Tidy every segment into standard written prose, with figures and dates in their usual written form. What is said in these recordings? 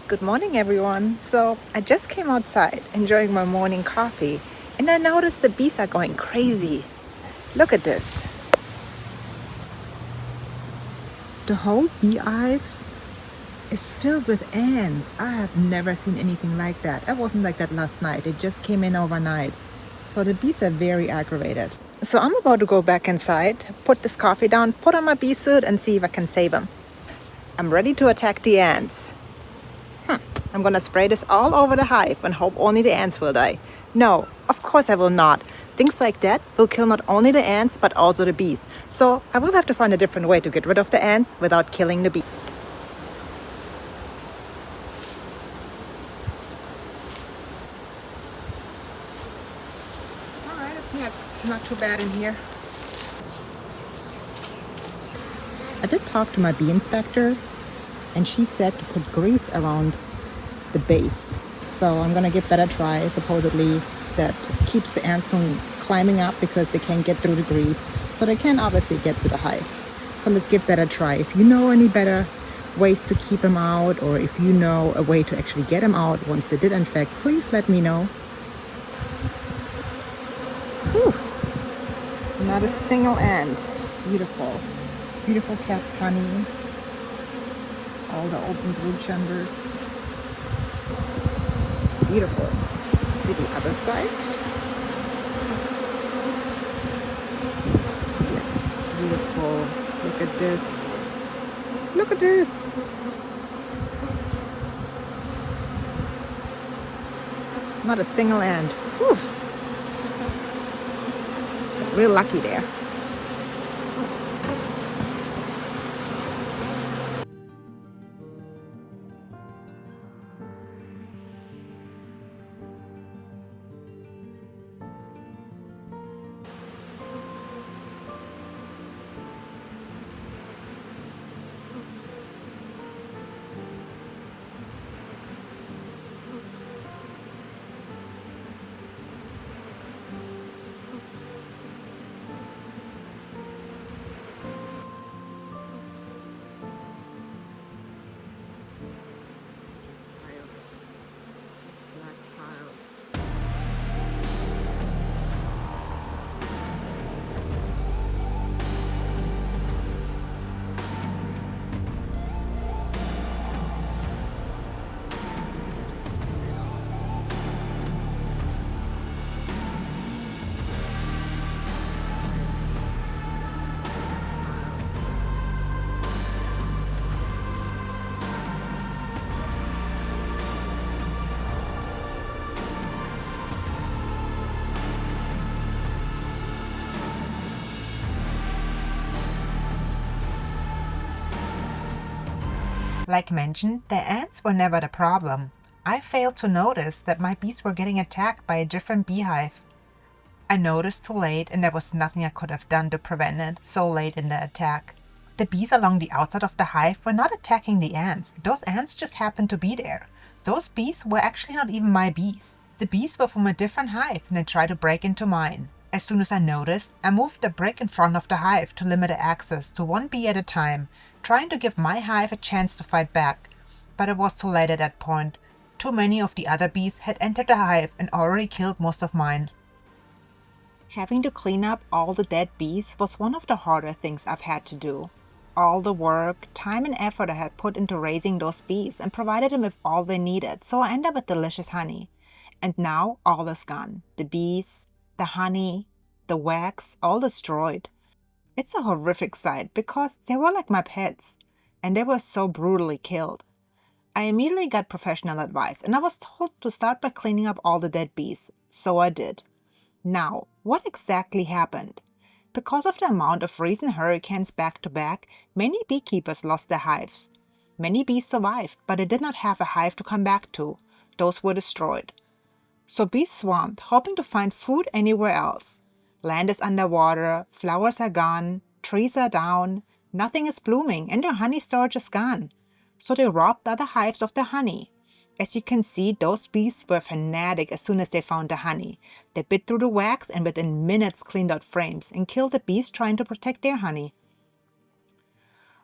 Good morning, everyone. So I just came outside enjoying my morning coffee and I noticed the bees are going crazy. Look at this. The whole beehive is filled with ants. I have never seen anything like that. It wasn't like that last night. It just came in overnight. So the bees are very aggravated. So I'm about to go back inside, put this coffee down, put on my bee suit and see if I can save them. I'm ready to attack the ants. I'm gonna spray this all over the hive and hope only the ants will die. No, of course I will not. Things like that will kill not only the ants but also the bees. So I will have to find a different way to get rid of the ants without killing the bees. Alright, it's not too bad in here. I did talk to my bee inspector and she said to put grease around the base. So I'm gonna give that a try. Supposedly that keeps the ants from climbing up because they can't get through the grease. So they can obviously get to the hive. So let's give that a try. If you know any better ways to keep them out, or if you know a way to actually get them out once they did infect, please let me know. Whew. Not a single ant. Beautiful. Beautiful kept honey. All the open brood chambers. Beautiful. See the other side. Yes, beautiful. Look at this. Look at this. Not a single ant. Whew. Real lucky there. Like mentioned, the ants were never the problem. I failed to notice that my bees were getting attacked by a different beehive. I noticed too late and there was nothing I could have done to prevent it so late in the attack. The bees along the outside of the hive were not attacking the ants. Those ants just happened to be there. Those bees were actually not even my bees. The bees were from a different hive and they tried to break into mine. As soon as I noticed, I moved the brick in front of the hive to limit the access to one bee at a time, trying to give my hive a chance to fight back. But it was too late at that point. Too many of the other bees had entered the hive and already killed most of mine. Having to clean up all the dead bees was one of the harder things I've had to do. All the work, time and effort I had put into raising those bees and provided them with all they needed, so I ended up with delicious honey. And now all is gone. The bees, the honey, the wax, all destroyed. It's a horrific sight because they were like my pets, and they were so brutally killed. I immediately got professional advice and I was told to start by cleaning up all the dead bees, so I did. Now, what exactly happened? Because of the amount of recent hurricanes back to back, many beekeepers lost their hives. Many bees survived, but they did not have a hive to come back to. Those were destroyed. So bees swarmed, hoping to find food anywhere else. Land is underwater, flowers are gone, trees are down, nothing is blooming, and their honey storage is gone. So they robbed other hives of their honey. As you can see, those bees were fanatic as soon as they found the honey. They bit through the wax and within minutes cleaned out frames and killed the bees trying to protect their honey.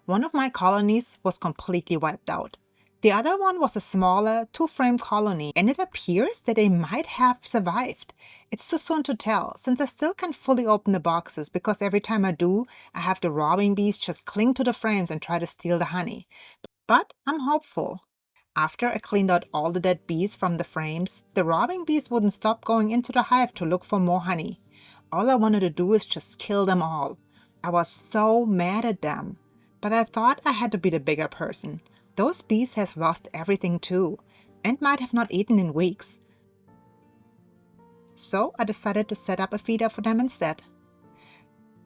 One of my colonies was completely wiped out. The other one was a smaller, two-frame colony, and it appears that they might have survived. It's too soon to tell, since I still can't fully open the boxes because every time I do, I have the robbing bees just cling to the frames and try to steal the honey. But I'm hopeful. After I cleaned out all the dead bees from the frames, the robbing bees wouldn't stop going into the hive to look for more honey. All I wanted to do is just kill them all. I was so mad at them. But I thought I had to be the bigger person. Those bees have lost everything too, and might have not eaten in weeks. So I decided to set up a feeder for them instead.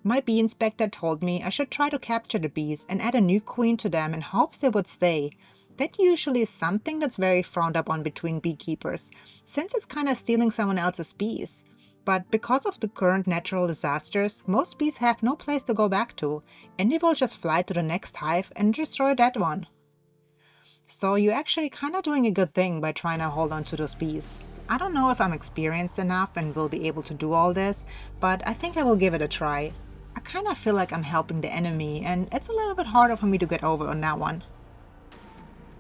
My bee inspector told me I should try to capture the bees and add a new queen to them in hopes they would stay. That usually is something that's very frowned upon between beekeepers, since it's kind of stealing someone else's bees. But because of the current natural disasters, most bees have no place to go back to, and they will just fly to the next hive and destroy that one. So you're actually kind of doing a good thing by trying to hold on to those bees. I don't know if I'm experienced enough and will be able to do all this, but I think I will give it a try. I kind of feel like I'm helping the enemy, and it's a little bit harder for me to get over on that one.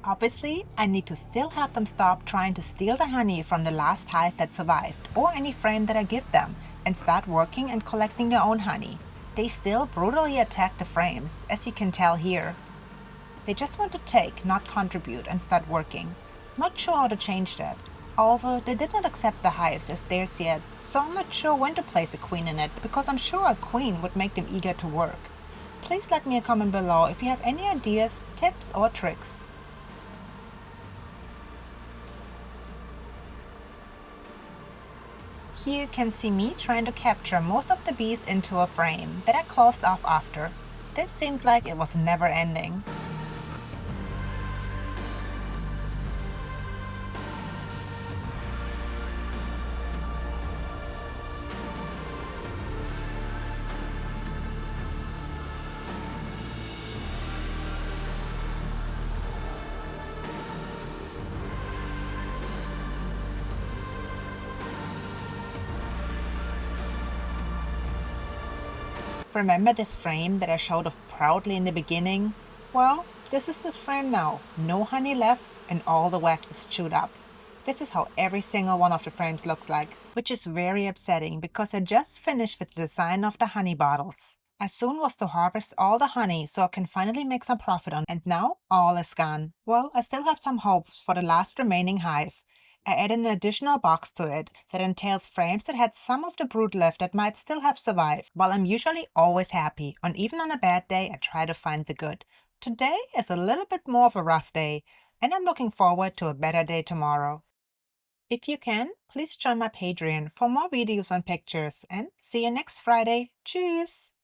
Obviously, I need to still have them stop trying to steal the honey from the last hive that survived, or any frame that I give them, and start working and collecting their own honey. They still brutally attack the frames, as you can tell here. They just want to take, not contribute, and start working. Not sure how to change that. Also, they did not accept the hives as theirs yet, so I'm not sure when to place a queen in it, because I'm sure a queen would make them eager to work. Please let me a comment below if you have any ideas, tips, or tricks. Here you can see me trying to capture most of the bees into a frame that I closed off after. This seemed like it was never ending. Remember this frame that I showed off proudly in the beginning? Well, this is this frame now. No honey left and all the wax is chewed up. This is how every single one of the frames looked like, which is very upsetting because I just finished with the design of the honey bottles. I soon was to harvest all the honey so I can finally make some profit on it, and now all is gone. Well, I still have some hopes for the last remaining hive. I added an additional box to it that entails frames that had some of the brood left that might still have survived. While I'm usually always happy, and even on a bad day I try to find the good. Today is a little bit more of a rough day, and I'm looking forward to a better day tomorrow. If you can, please join my Patreon for more videos and pictures, and see you next Friday. Tschüss!